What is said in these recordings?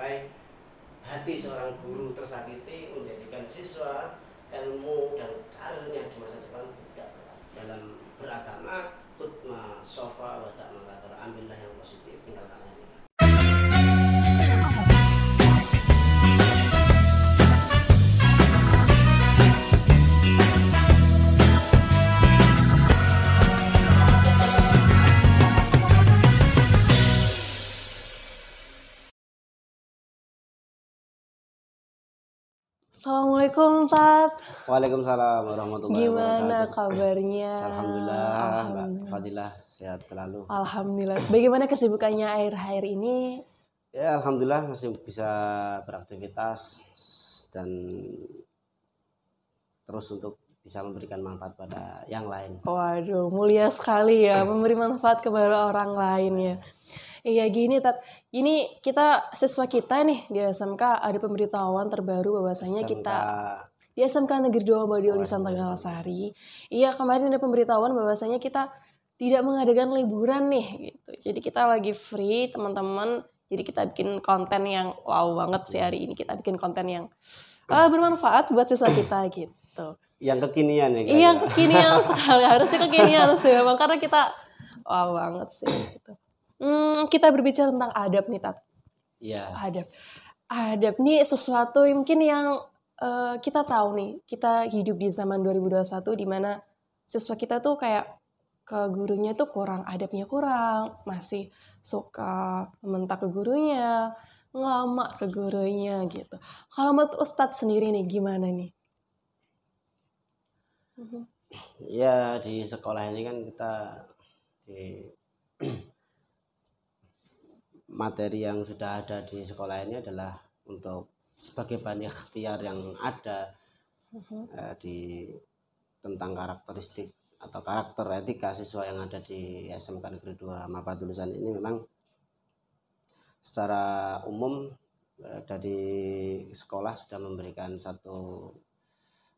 sampai hati seorang guru tersakiti menjadikan siswa ilmu dan karirnya di masa depan tidak berat. Dalam beragama khutma sofa wadak makator, ambillah yang positif, tinggalkan yang negatif. Assalamualaikum Tat. Waalaikumsalam warahmatullahi wabarakatuh. Gimana kabarnya? Alhamdulillah, Mbak Fadilah sehat selalu. Alhamdulillah. Bagaimana kesibukannya akhir-akhir ini? Ya alhamdulillah masih bisa beraktivitas dan terus untuk bisa memberikan manfaat pada yang lain. Waduh, mulia sekali ya memberi manfaat kepada orang lain ya. Iya gini Tat, ini kita siswa kita nih di SMK ada pemberitahuan terbaru bahwasanya kita di SMK Negeri 2 Madiun Lisan Tenggala Sari. Iya kemarin ada pemberitahuan bahwasanya kita tidak mengadakan liburan nih gitu. Jadi kita lagi free teman-teman. Jadi kita bikin konten yang wow banget sih hari ini. Kita bikin konten yang bermanfaat buat siswa kita gitu. Yang kekinian ya kira-kira. Iya kekinian sekali, harusnya kekinian sih Bang, karena kita wow banget sih gitu. Kita berbicara tentang adab nih Tat. Iya. Adab nih sesuatu mungkin yang kita tahu nih, kita hidup di zaman 2021 di mana siswa kita tuh kayak ke gurunya tuh kurang, adabnya kurang, masih suka membentak ke gurunya, ngelamak ke gurunya gitu. Kalau menurut Ustadz sendiri nih gimana nih? Ya di sekolah ini kan kita di materi yang sudah ada di sekolah ini adalah untuk sebagai bahan ikhtiar yang ada di tentang karakteristik atau karakter etika siswa yang ada di SMK Negeri 2 Mapa Tulisan ini memang secara umum dari sekolah sudah memberikan satu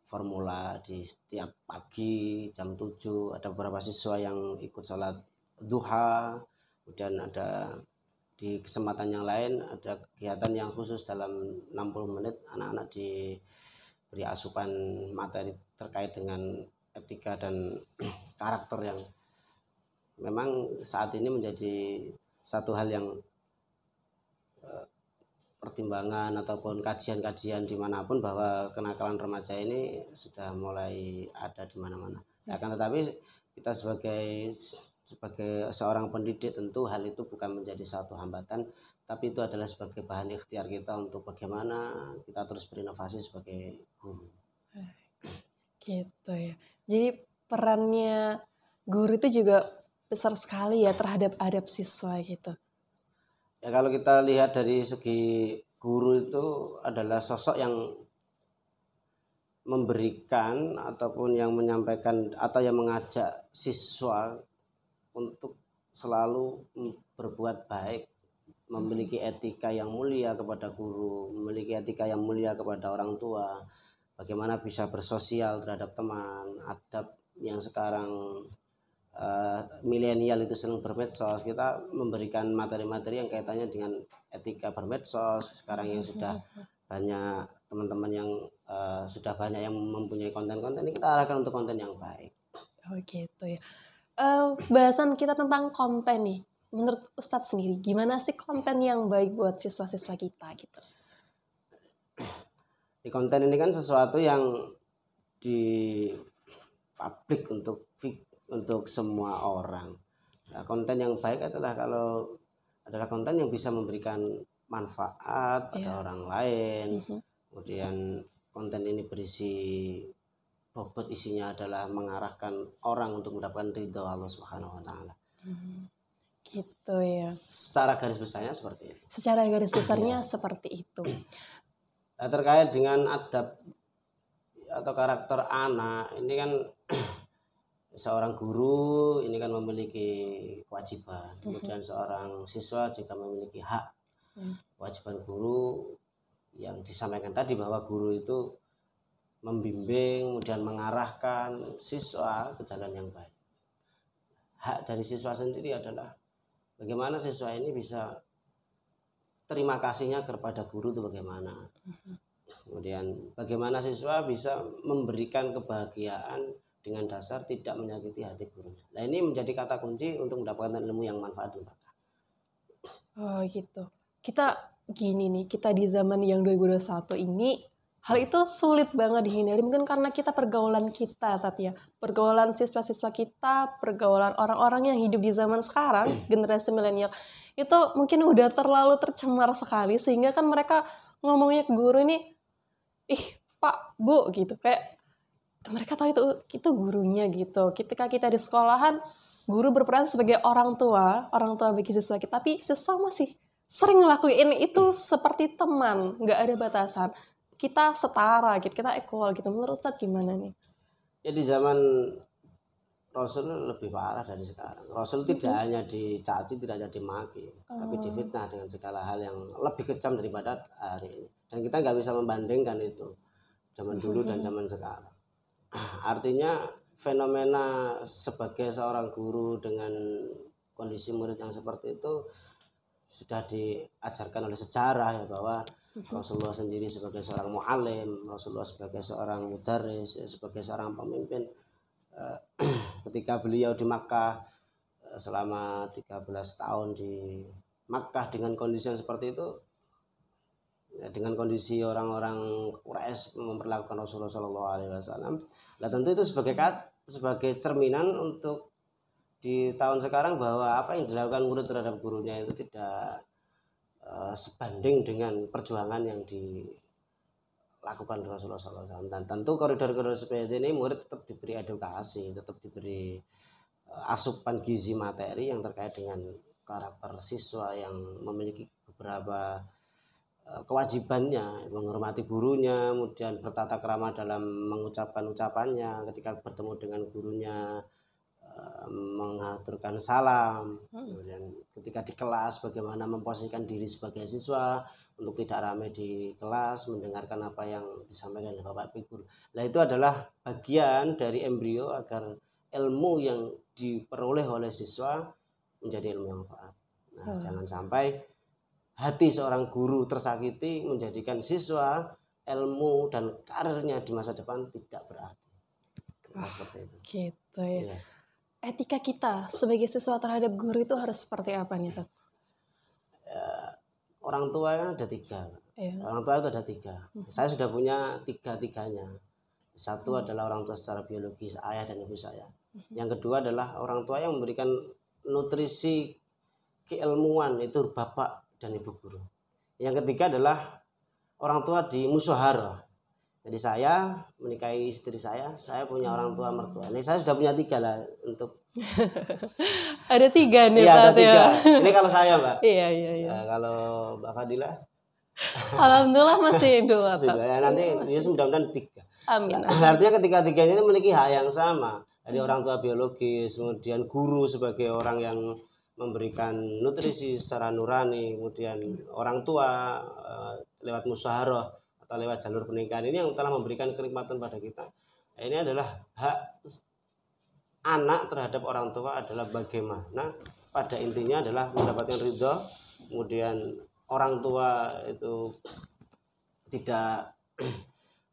formula di setiap pagi jam 7 ada beberapa siswa yang ikut sholat duha, kemudian ada di kesempatan yang lain ada kegiatan yang khusus dalam 60 menit anak-anak diberi asupan materi terkait dengan etika dan karakter yang memang saat ini menjadi satu hal yang pertimbangan ataupun kajian-kajian dimanapun bahwa kenakalan remaja ini sudah mulai ada di mana-mana. Akan tetapi kita sebagai seorang pendidik tentu hal itu bukan menjadi satu hambatan, tapi itu adalah sebagai bahan ikhtiar kita untuk bagaimana kita terus berinovasi sebagai guru. Gitu ya. Jadi perannya guru itu juga besar sekali ya terhadap adab siswa gitu. Ya kalau kita lihat dari segi guru itu adalah sosok yang memberikan ataupun yang menyampaikan atau yang mengajak siswa untuk selalu berbuat baik, memiliki etika yang mulia kepada guru, memiliki etika yang mulia kepada orang tua, bagaimana bisa bersosial terhadap teman, adab yang sekarang milenial itu senang bermedsos, kita memberikan materi-materi yang kaitannya dengan etika bermedsos. Sekarang yang sudah banyak teman-teman yang sudah banyak yang mempunyai konten-konten ini kita arahkan untuk konten yang baik. Oh gitu ya. Bahasan kita tentang konten nih. Menurut Ustadz sendiri, gimana sih konten yang baik buat siswa-siswa kita gitu? Di konten ini kan sesuatu yang di publik untuk semua orang. Nah, konten yang baik adalah konten yang bisa memberikan manfaat pada orang lain. Kemudian konten ini berisi bobot isinya adalah mengarahkan orang untuk mendapatkan ridho Allah Subhanahu wa taala. Gitu ya. Secara garis besarnya seperti itu. Secara garis besarnya seperti itu. Nah, terkait dengan adab atau karakter anak, ini kan seorang guru ini kan memiliki kewajiban, kemudian seorang siswa juga memiliki hak. Kewajiban guru yang disampaikan tadi bahwa guru itu membimbing, kemudian mengarahkan siswa ke jalan yang baik. Hak dari siswa sendiri adalah bagaimana siswa ini bisa terima kasihnya kepada guru itu bagaimana. Kemudian bagaimana siswa bisa memberikan kebahagiaan dengan dasar tidak menyakiti hati gurunya. Nah ini menjadi kata kunci untuk mendapatkan ilmu yang manfaat dan berkah. Oh gitu. Kita gini nih, kita di zaman yang 2021 ini hal itu sulit banget dihindari, mungkin karena kita pergaulan kita Tat ya. Pergaulan siswa-siswa kita, pergaulan orang-orang yang hidup di zaman sekarang, generasi milenial itu mungkin udah terlalu tercemar sekali sehingga kan mereka ngomongnya ke guru ini, ih Pak, Bu gitu. Kayak mereka tahu itu gurunya gitu. Ketika kita di sekolahan, guru berperan sebagai orang tua bagi siswa kita, tapi siswa masih sering ngelakuin itu seperti teman, nggak ada batasan. Kita setara gitu, kita equal gitu. Menurut Ustadz gimana nih? Ya di zaman Rasul lebih parah dari sekarang. Rasul tidak hanya dicaci, tidak hanya dimaki, tapi difitnah dengan segala hal yang lebih kejam daripada hari ini. Dan kita nggak bisa membandingkan itu zaman dulu dan zaman sekarang. Artinya fenomena sebagai seorang guru dengan kondisi murid yang seperti itu sudah diajarkan oleh sejarah ya, bahwa Rasulullah sendiri sebagai seorang mu'alim, Rasulullah sebagai seorang mudarris, sebagai seorang pemimpin, ketika beliau di Makkah selama 13 tahun di Makkah dengan kondisi yang seperti itu, ya, dengan kondisi orang-orang Quraisy memperlakukan Rasulullah SAW, nah tentu itu sebagai cerminan untuk di tahun sekarang bahwa apa yang dilakukan murid terhadap gurunya itu tidak sebanding dengan perjuangan yang dilakukan Rasulullah SAW. Dan tentu koridor-koridor seperti ini murid tetap diberi edukasi, tetap diberi asupan gizi materi yang terkait dengan karakter siswa yang memiliki beberapa kewajibannya, menghormati gurunya, kemudian bertata krama dalam mengucapkan ucapannya, ketika bertemu dengan gurunya mengaturkan salam, kemudian ketika di kelas bagaimana memposisikan diri sebagai siswa untuk tidak ramai di kelas, mendengarkan apa yang disampaikan oleh Bapak Ibu guru. Nah itu adalah bagian dari embrio agar ilmu yang diperoleh oleh siswa menjadi ilmu yang manfaat. Nah jangan sampai hati seorang guru tersakiti menjadikan siswa ilmu dan karirnya di masa depan tidak berarti. Seperti itu. Gitu ya. Etika kita sebagai siswa terhadap guru itu harus seperti apa nih, Tat? Orang tua kan ada 3. Orang tua itu ada 3. Saya sudah punya 3-tiganya. Satu adalah orang tua secara biologis, ayah dan ibu saya. Yang kedua adalah orang tua yang memberikan nutrisi keilmuan, itu bapak dan ibu guru. Yang ketiga adalah orang tua di musyawarah. Jadi saya menikahi istri saya punya orang tua mertua. Ini saya sudah punya 3 lah untuk. Ada 3 nih, Iya, ada 3. Ya. Ini kalau saya, Mbak. Iya. Kalau Mbak Fadila? Alhamdulillah masih 2. Ya, nanti ya mudah-mudahan 3. Amin. Artinya ketiga-tiganya ini memiliki hak yang sama. Jadi orang tua biologis, kemudian guru sebagai orang yang memberikan nutrisi secara nurani, kemudian orang tua lewat musyawarah atau lewat jalur pernikahan ini yang telah memberikan kenikmatan pada kita. Nah, ini adalah hak anak terhadap orang tua, adalah bagaimana pada intinya adalah mendapatkan ridho, kemudian orang tua itu tidak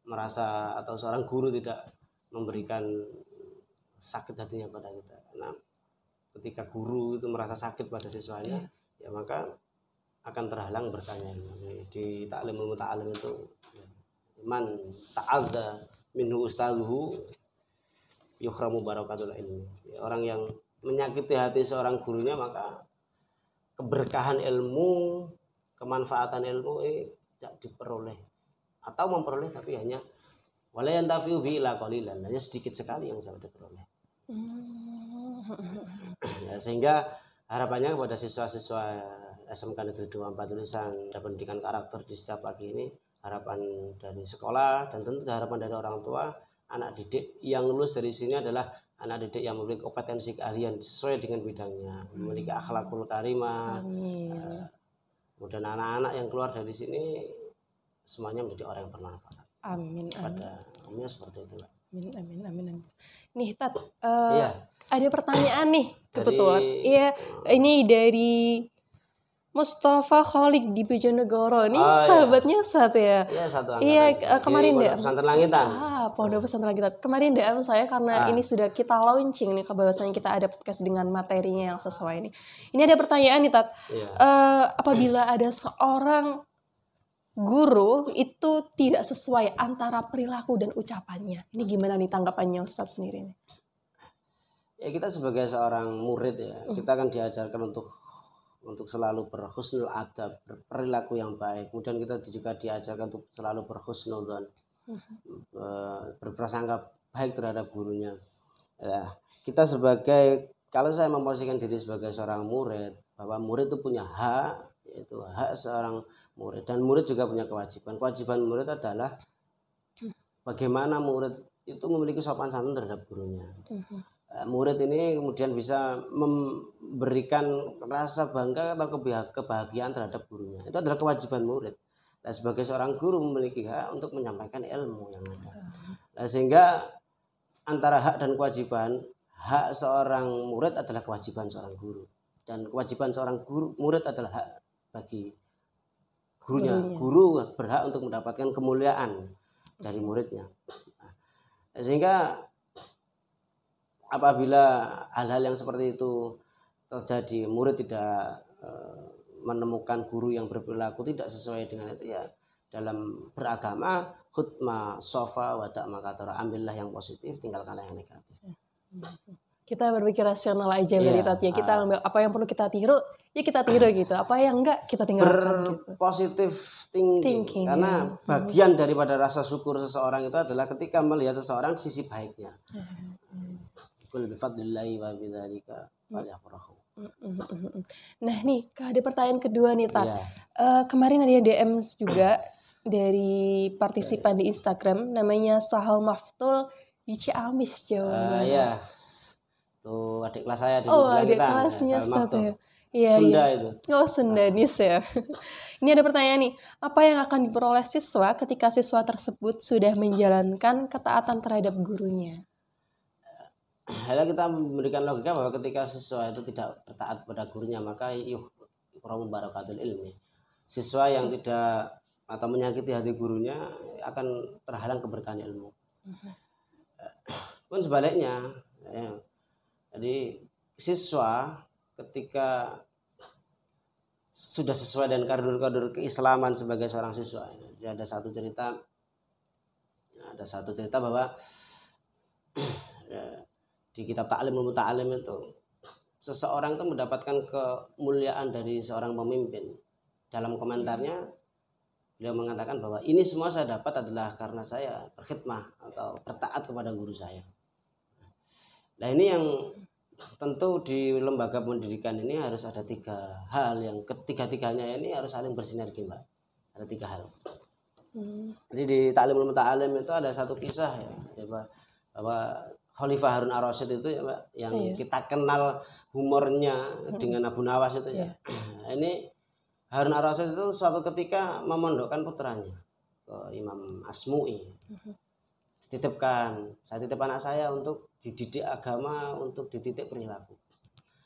merasa, atau seorang guru tidak memberikan sakit hatinya pada kita. Karena ketika guru itu merasa sakit pada siswanya, ya maka akan terhalang berkahnya. Di ta'limul muta'alim itu man ta'adza minhu ustadzuhu yukhramu barakatul ilmi. Orang yang menyakiti hati seorang gurunya, maka keberkahan ilmu, kemanfaatan ilmu tidak diperoleh, atau memperoleh tapi hanya wala yantafi'u bi ila qalilan, hanya sedikit sekali yang bisa diperoleh. Ya, sehingga harapannya kepada siswa-siswa SMK Negeri 24 Tulisan dan pendidikan karakter di setiap pagi ini, harapan dari sekolah dan tentu harapan dari orang tua, anak didik yang lulus dari sini adalah anak didik yang memiliki kompetensi keahlian sesuai dengan bidangnya, memiliki akhlakul karimah. Kemudian anak-anak yang keluar dari sini semuanya menjadi orang yang bermanfaat. Amin. Pada umumnya seperti itu. Amin. Nih Tat, ada pertanyaan nih kebetulan. Iya, ini dari Mustafa Kholik di Bojonegoro ini Oh, iya. sahabatnya Ustadz ya. Iya, satu angkatan. Iya, Di kemarin Pondok deh. Pesantren Langitan. Pondok Pesantren Langitan. Kemarin DM saya karena ini sudah kita launching nih, bahwasanya kita ada podcast dengan materinya yang sesuai nih. Ini ada pertanyaan nih, Tat. Iya. Apabila ada seorang guru itu tidak sesuai antara perilaku dan ucapannya, ini gimana nih tanggapannya Ustadz sendiri nih? Ya, kita sebagai seorang murid ya, kita akan diajarkan untuk selalu berhusnul adab, berperilaku yang baik. Kemudian kita juga diajarkan untuk selalu berhusnudzon, berprasangka baik terhadap gurunya. Ya, kita kalau saya memposisikan diri sebagai seorang murid, bahwa murid itu punya hak, yaitu hak seorang murid, dan murid juga punya kewajiban. Kewajiban murid adalah bagaimana murid itu memiliki sopan santun terhadap gurunya. Murid ini kemudian bisa memberikan rasa bangga atau kebahagiaan terhadap gurunya. Itu adalah kewajiban murid. Nah, sebagai seorang guru memiliki hak untuk menyampaikan ilmu yang ada. Nah, sehingga antara hak dan kewajiban, hak seorang murid adalah kewajiban seorang guru, dan kewajiban seorang murid adalah hak bagi gurunya. Guru berhak untuk mendapatkan kemuliaan dari muridnya. Sehingga apabila hal-hal yang seperti itu terjadi, murid tidak menemukan guru yang berperilaku tidak sesuai dengan itu, ya dalam beragama khutma sofa wadak makatara, ambillah yang positif, tinggalkanlah yang negatif. Kita berpikir rasional aja berarti ya. Kita ambil apa yang perlu kita tiru, ya kita tiru gitu. Apa yang enggak kita tinggalkan gitu. Positive thinking. Karena bagian daripada rasa syukur seseorang itu adalah ketika melihat seseorang sisi baiknya. Qul bifadlillahi wa bidzalika falyafrahu. Nah nih, ada pertanyaan kedua nih, Tat. Kemarin ada DM juga dari partisipan di Instagram, namanya Sahal Maftul di Ciamis, Jawa Barat. Iya, tuh adik kelas saya di adik kelasnya ya. Iya, Sunda itu. Oh, Sundanis ya. Ini ada pertanyaan nih, apa yang akan diperoleh siswa ketika siswa tersebut sudah menjalankan ketaatan terhadap gurunya? Hanya kita memberikan logika bahwa ketika siswa itu tidak bertaat pada gurunya, maka yuhramu barakatul ilmi. Siswa yang tidak atau menyakiti hati gurunya akan terhalang keberkahan ilmu. Pun sebaliknya, ya. Jadi siswa ketika sudah sesuai dengan koridor keislaman sebagai seorang siswa, ya, ada satu cerita bahwa ya, di kitab Ta'limul Muta'allim itu seseorang itu mendapatkan kemuliaan dari seorang pemimpin. Dalam komentarnya beliau mengatakan bahwa ini semua saya dapat adalah karena saya berkhidmah atau bertaat kepada guru saya. Nah, ini yang tentu di lembaga pendidikan ini harus ada 3 hal yang ketiga-tiganya ini harus saling bersinergi, Mbak. Ada 3 hal. Jadi di Ta'limul Muta'allim itu ada satu kisah ya bahwa Khalifah Harun Ar-Rasyid itu ya, Mbak, yang kita kenal humornya dengan Abu Nawas itu ya. Ini Harun Ar-Rasyid itu suatu ketika memondokkan putranya ke Imam Asmu'i. Saya titip anak saya untuk dididik agama, untuk dididik perilaku.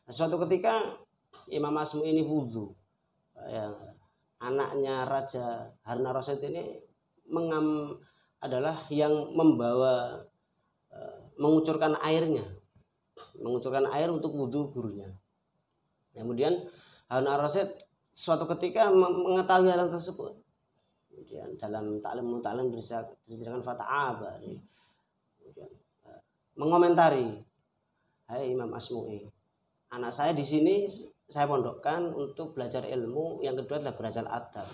Nah, suatu ketika Imam Asmu'i ini wudhu, ya, anaknya Raja Harun Ar-Rasyid ini adalah yang membawa mengucurkan air untuk wudhu gurunya. Kemudian Harun Ar-Rasyid suatu ketika mengetahui hal tersebut. Kemudian dalam Ta'limul Muta'allim diceritakan fata'aba, kemudian mengomentari, hai Imam Asmu'i, anak saya di sini saya pondokkan untuk belajar ilmu, yang kedua adalah belajar adab.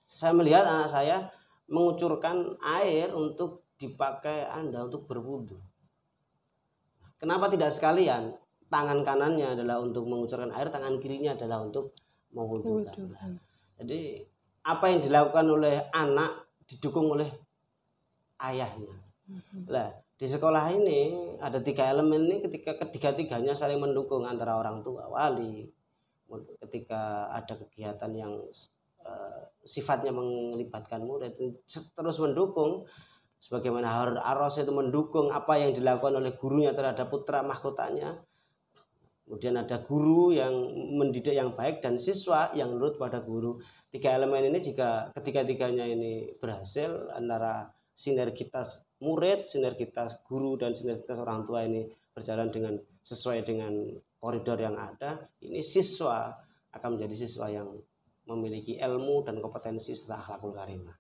Saya melihat anak saya mengucurkan air untuk dipakai Anda untuk berwudu. Kenapa tidak sekalian tangan kanannya adalah untuk mengucurkan air, tangan kirinya adalah untuk mewudukan. Jadi apa yang dilakukan oleh anak didukung oleh ayahnya. Nah, di sekolah ini ada 3 elemen ini, ketika ketiga-tiganya saling mendukung antara orang tua, wali, ketika ada kegiatan yang sifatnya melibatkan murid terus mendukung. Sebagaimana Harun Ar-Rasyid itu mendukung apa yang dilakukan oleh gurunya terhadap putra mahkotanya, kemudian ada guru yang mendidik yang baik, dan siswa yang nurut pada guru. 3 elemen ini jika ketiga-tiganya ini berhasil, antara sinergitas murid, sinergitas guru, dan sinergitas orang tua ini berjalan dengan sesuai dengan koridor yang ada, ini siswa akan menjadi siswa yang memiliki ilmu dan kompetensi serta akhlakul karimah.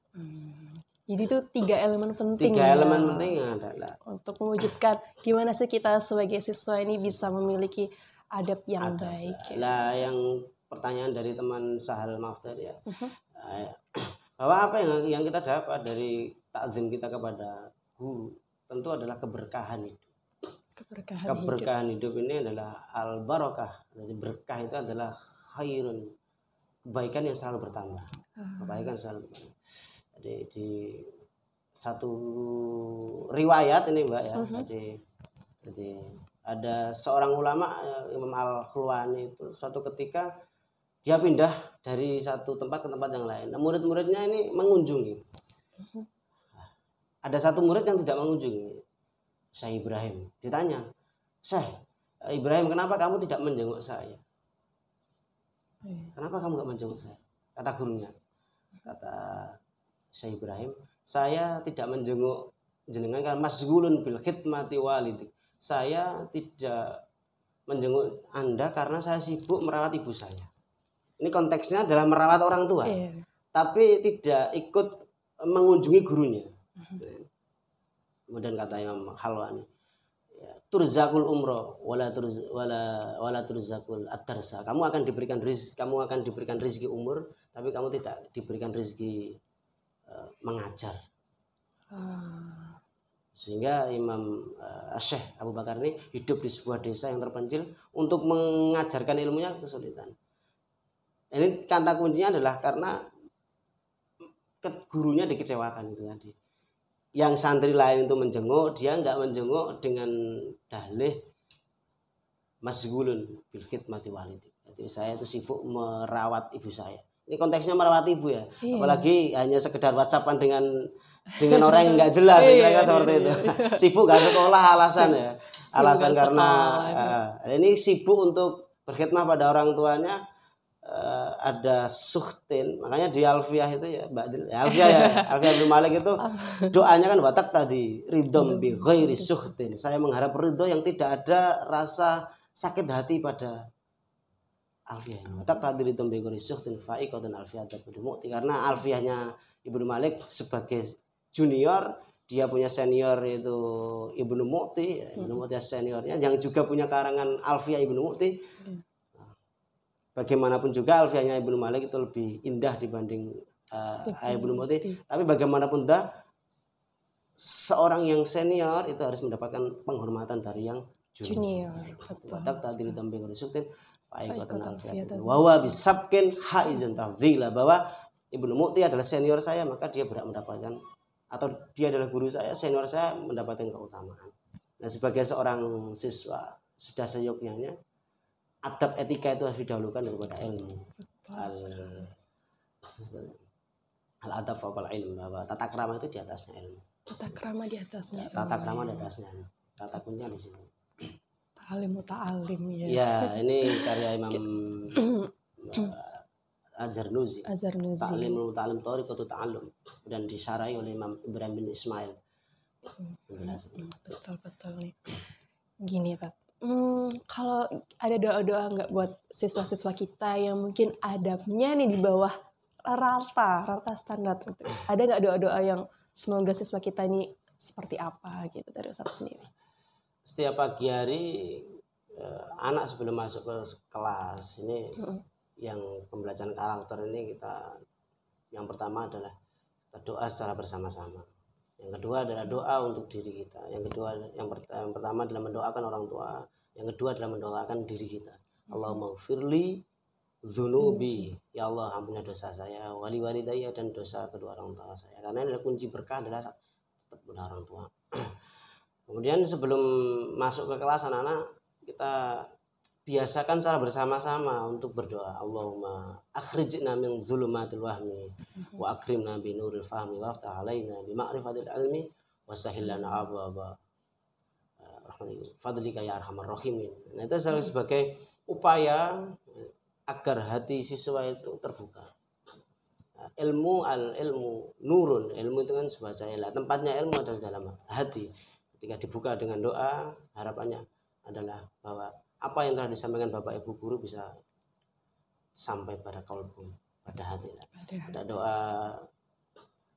Jadi itu 3 elemen penting. 3 elemen penting adalah untuk mewujudkan gimana sih kita sebagai siswa ini bisa memiliki adab yang baik. Lah yang pertanyaan dari teman Sahal Maaf tadi ya, bahwa apa yang kita dapat dari takzim kita kepada guru tentu adalah keberkahan hidup. Keberkahan hidup ini adalah al barokah. Jadi berkah itu adalah khairun, kebaikan yang selalu bertambah. Kebaikan selalu bertambah. Jadi di satu riwayat ini Mbak ya, jadi ada seorang ulama, Imam Al-Khulwani, itu suatu ketika dia pindah dari satu tempat ke tempat yang lain. Nah, murid-muridnya ini mengunjungi. Ada satu murid yang tidak mengunjungi, Syekh Ibrahim. Ditanya, Syekh Ibrahim, kenapa kamu tidak menjenguk saya? Kenapa kamu gak menjenguk saya? Kata gurunya. Kata Syekh Ibrahim, saya tidak menjenguk jenengan karena masgulun bil khidmati walidik. Saya tidak menjenguk Anda karena saya sibuk merawat ibu saya. Ini konteksnya adalah merawat orang tua, tapi tidak ikut mengunjungi gurunya. Kemudian kata Imam Khalwani, turzakul umroh wala turzakul at-tarsa. Kamu akan diberikan rezeki umur, tapi kamu tidak diberikan rezeki mengajar. Sehingga Imam Syekh Abu Bakar ini hidup di sebuah desa yang terpencil, untuk mengajarkan ilmunya kesulitan. Ini kata kuncinya adalah karena gurunya dikecewakan itu tadi. Yang santri lain itu menjenguk, dia enggak menjenguk dengan dalih masgulun bil khidmati walidi. Jadi saya itu sibuk merawat ibu saya. Ini konteksnya merawat ibu ya. Apalagi hanya sekedar WhatsAppan dengan orang yang enggak jelas, kira-kira seperti itu. Sibuk enggak sekolah alasan ya. Alasan karena ini sibuk untuk berkhidmah pada orang tuanya. Ada suhtin, makanya di Alfiyah itu ya Mbak Alfiyah bin Malik itu doanya kan watak tadi ridhom bi ghairi suhtin, saya mengharap ridho yang tidak ada rasa sakit hati pada Alfiyah. Watak tadi ridhom bi ghairi suhtin fa'iqatan Alfiyah Ibnu Mu'ti, karena Alfiyahnya Ibnu Malik sebagai junior, dia punya senior itu Ibnu Mu'ti, Ibnu Mu'ti seniornya yang juga punya karangan Alfiyah Ibnu Mu'ti. Bagaimanapun juga Alfiyahnya Ibnu Malik itu lebih indah dibanding Ibnu Mu'ti. Tapi bagaimanapun seorang yang senior itu harus mendapatkan penghormatan dari yang junior. Watak tadi ditamping risukin wawa bisabkin haizan tafdhila, bahwa Ibnu Mu'ti adalah senior saya, maka dia berhak mendapatkan, atau dia adalah guru saya, senior saya mendapatkan keutamaan. Nah, sebagai seorang siswa sudah seyogyanya adab etika itu harus didahulukan daripada ilmu. Al-adab fawqal ilm, bahwa tata krama itu di atasnya ilmu. Tata krama di atasnya. Tata krama di atasnya. Tata kuncinya di sini. Ta'alim muta'alim ya. Ya, ini karya Imam Az-Zarnuzi. Ta'lim muta'alim thariqatu ta'allum, dan disarai oleh Imam Ibrahim bin Ismail. Betul nih. Gini, Tat. Kalau ada doa-doa nggak buat siswa-siswa kita yang mungkin adabnya nih di bawah rata standar gitu. Ada nggak doa-doa yang semoga siswa kita ini seperti apa gitu dari Ustaz sendiri? Setiap pagi hari anak sebelum masuk ke kelas ini yang pembelajaran karakter ini, kita yang pertama adalah kita doa secara bersama-sama. Yang kedua adalah doa untuk diri kita. Yang pertama adalah mendoakan orang tua. Yang kedua adalah mendoakan diri kita. Allahumma ghfirli dzunubi, ya Allah ampunilah dosa saya, wali walidayya, dan dosa kedua orang tua saya. Karena ini adalah kunci berkah adalah tetap benar orang tua. Kemudian sebelum masuk ke kelas anak-anak, kita biasakan secara bersama-sama untuk berdoa. Allahumma akhrijna min dzulumatil wahmi wa akrimna bi nuril fahmi wa aftah alaina bi ma'rifatil ilmi wa sahhil lana abwaaba fadlika ya arhamar rahimin. Nah, itu sebagai upaya agar hati siswa itu terbuka. Ilmu nurun, ilmu itu kan sebuah cahaya. Tempatnya ilmu adalah dalam hati. Ketika dibuka dengan doa, harapannya adalah bahwa apa yang telah disampaikan Bapak Ibu guru bisa sampai pada kalbu, pada hati. Ada doa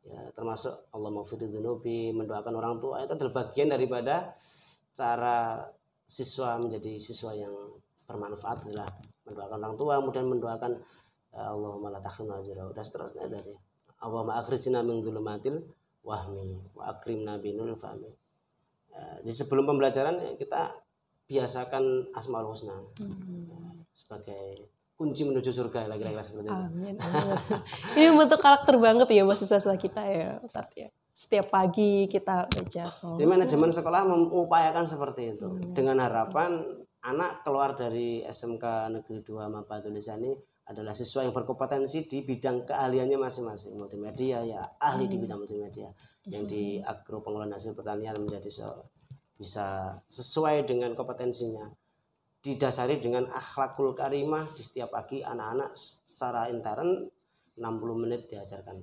ya, termasuk Allah maghfir dzunubi, mendoakan orang tua, itu adalah bagian daripada cara siswa menjadi siswa yang bermanfaat, adalah mendoakan orang tua, kemudian mendoakan Allahumma la takhzilna ajra, dan seterusnya dari Allahumma akhrijna min dzulumatil wahmi wa akrimna binul fahmi. Di sebelum pembelajaran kita biasakan Asmaul Husna sebagai kunci menuju surga, kira-kira seperti itu. Amin. Ini bentuk karakter banget ya buat siswa kita ya, Tat ya. Setiap pagi kita baca Asmaul Husna. Di manajemen sekolah mengupayakan seperti itu dengan harapan anak keluar dari SMK Negeri 2 Mabatul Lisani adalah siswa yang berkompetensi di bidang keahliannya masing-masing. Multimedia ya ahli di bidang multimedia, yang di agro pengolahan hasil pertanian menjadi bisa sesuai dengan kompetensinya, didasari dengan akhlakul karimah. Di setiap pagi anak-anak secara intern 60 menit diajarkan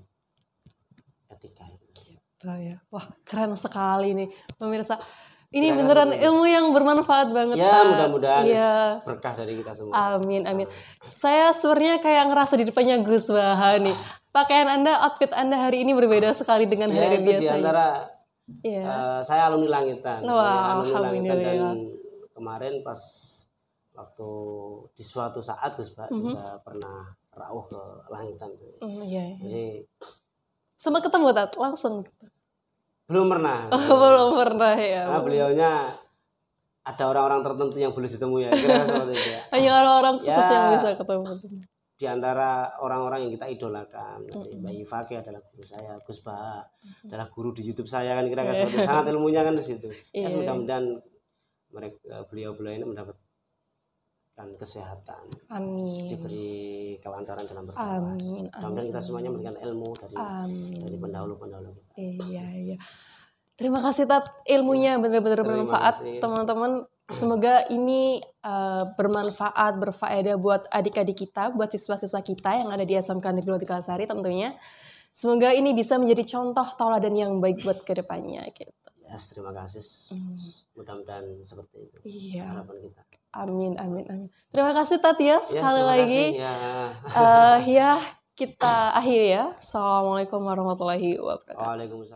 etika. Gitu ya. Wah, keren sekali nih pemirsa. Ini beneran ilmu yang bermanfaat banget. Ya, mudah-mudahan berkah dari kita semua. Amin, amin. Saya sebenarnya kayak ngerasa di depannya Gus Baha nih. Pakaian Anda, outfit Anda hari ini berbeda sekali dengan hari biasanya. Di antara saya alumni Langitan. Wah, alumni Langitan, dan kemarin pas waktu di suatu saat Gus Baha juga pernah rawuh ke Langitan. Jadi sempat ketemu Tat langsung. Belum pernah. Belum pernah ya. Nah, beliaunya ada orang-orang tertentu yang boleh ditemui ya. Kira-kira seperti itu ya. Hanya orang-orang khusus yang bisa ketemu. Di antara orang-orang yang kita idolakan, Mbak Ifake adalah guru saya, Gus Baha adalah guru di YouTube saya, kan kira-kira seperti itu. Sangat ilmunya kan di situ. Ya, mudah-mudahan beliau-beliau ini mendapat kesehatan, diberi kelancaran dalam berdakwah. Mudah-mudahan kita semuanya memberikan ilmu dari pendahulu-pendahulu kita. Iya. Terima kasih Tat, ilmunya benar-benar bermanfaat teman-teman. Semoga ini bermanfaat, berfaedah buat adik-adik kita, buat siswa-siswa kita yang ada di SMK Negeri 2 Tegalasari tentunya. Semoga ini bisa menjadi contoh tauladan yang baik buat kedepannya gitu. Yes, terima kasih. Mudah-mudahan seperti itu. Iya. Harapan kita. Amin. Terima kasih Tat ya sekali lagi. Ya, kita akhiri ya. Assalamualaikum warahmatullahi wabarakatuh. Waalaikumsalam.